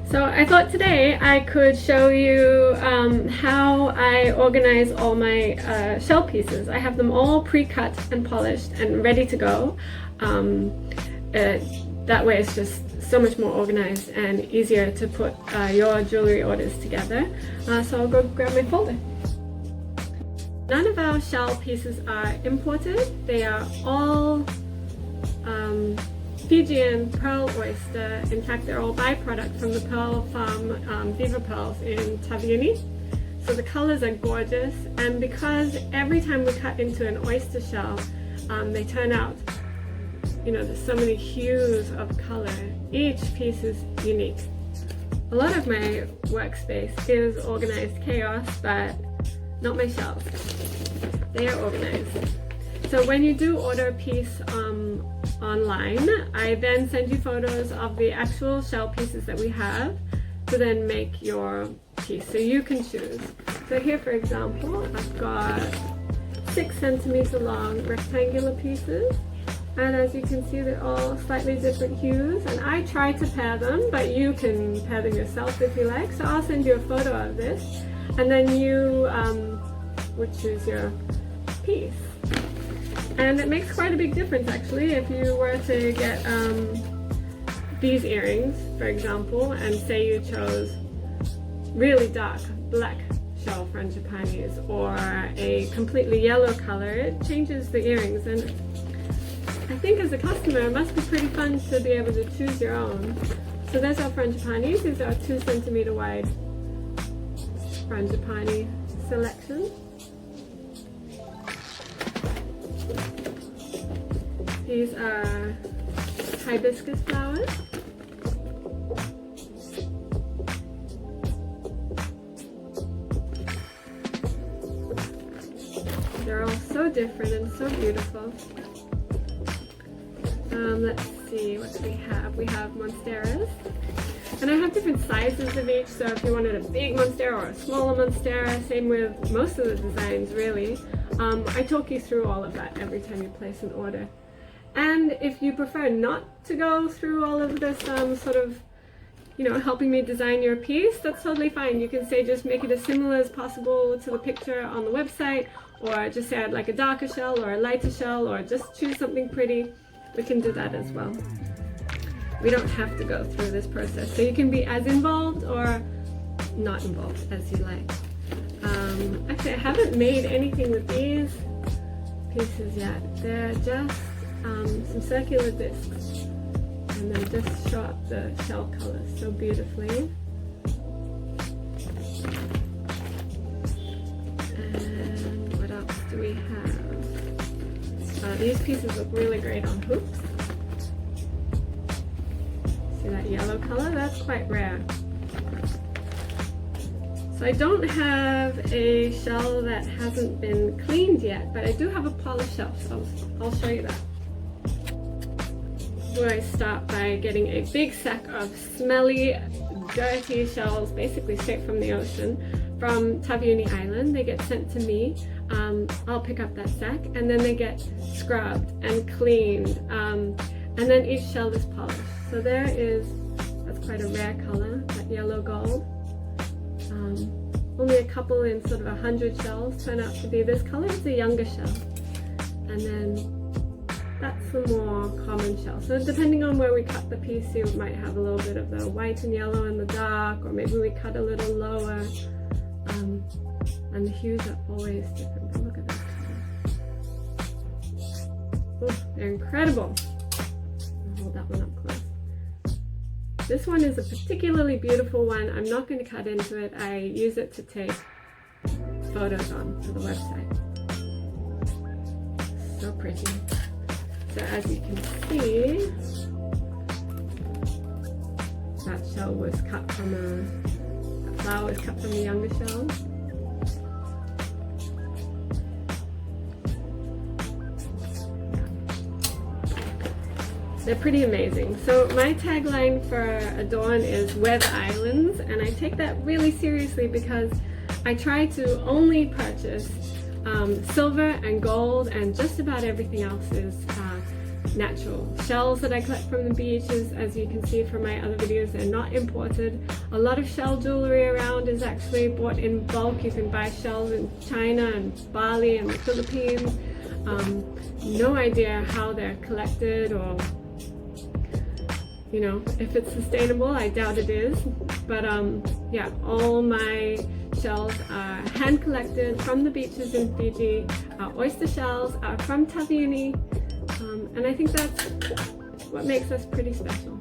So I thought today I could show you how I organize all my shell pieces. I have them all pre-cut and polished and ready to go. That way it's just so much more organized and easier to put your jewelry orders together. So I'll go grab my folder. None of our shell pieces are imported. They are all Fijian Pearl Oyster. In fact, they're all byproduct from the Pearl Farm Civa Pearls in Taveuni. So the colors are gorgeous, and because every time we cut into an oyster shell, they turn out, you know, there's so many hues of color. Each piece is unique. A lot of my workspace is organized chaos, but not my shells. They are organized. So when you do order a piece online, I then send you photos of the actual shell pieces that we have to then make your piece, so you can choose. So here, for example, I've got 6 centimeter long rectangular pieces, and as you can see, they're all slightly different hues, and I try to pair them, but you can pair them yourself if you like. So I'll send you a photo of this, and then you would choose your piece. And it makes quite a big difference actually if you were to get these earrings, for example, and say you chose really dark black shell frangipanis or a completely yellow color. It changes the earrings, and I think as a customer it must be pretty fun to be able to choose your own. So there's our frangipanis. These are 2 centimeter wide frangipani selection. These are hibiscus flowers. They're all so different and so beautiful. Let's see what we have. We have monsteras. And I have different sizes of each, so if you wanted a big monstera or a smaller monstera, same with most of the designs really. I talk you through all of that every time you place an order. And if you prefer not to go through all of this sort of, you know, helping me design your piece, that's totally fine. You can say just make it as similar as possible to the picture on the website, or just say I'd like a darker shell or a lighter shell, or just choose something pretty. We can do that as well. We don't have to go through this process, so you can be as involved or not involved as you like. Actually, I haven't made anything with these pieces yet. They're just some circular discs, and they just show up the shell colors so beautifully. And what else do we have? These pieces look really great on hoops. See that yellow color? That's quite rare. So I don't have a shell that hasn't been cleaned yet, but I do have a polished shell, so I'll show you that. Where I start by getting a big sack of smelly, dirty shells, basically straight from the ocean, from Taveuni Island. They get sent to me. I'll pick up that sack, and then they get scrubbed and cleaned, and then each shell is polished. So that's quite a rare color, that yellow gold. Only a couple in sort of 100 shells turn out to be this color. It's a younger shell, and then that's the more common shell. So depending on where we cut the piece, you might have a little bit of the white and yellow in the dark, or maybe we cut a little lower. And the hues are always different. But look at that color. Oh, they're incredible. I'll hold that one up close. This one is a particularly beautiful one. I'm not going to cut into it. I use it to take photos on for the website. So pretty. So as you can see, that shell was cut from that flower was cut from the younger shell. They're pretty amazing. So my tagline for Adorn is "We're the Islands," and I take that really seriously because I try to only purchase silver and gold, and just about everything else is natural. Shells that I collect from the beaches, as you can see from my other videos, they're not imported. A lot of shell jewelry around is actually bought in bulk. You can buy shells in China and Bali and the Philippines. No idea how they're collected, or you know, if it's sustainable. I doubt it is, but yeah, all my shells are hand collected from the beaches in Fiji. Our oyster shells are from Taveuni, and I think that's what makes us pretty special.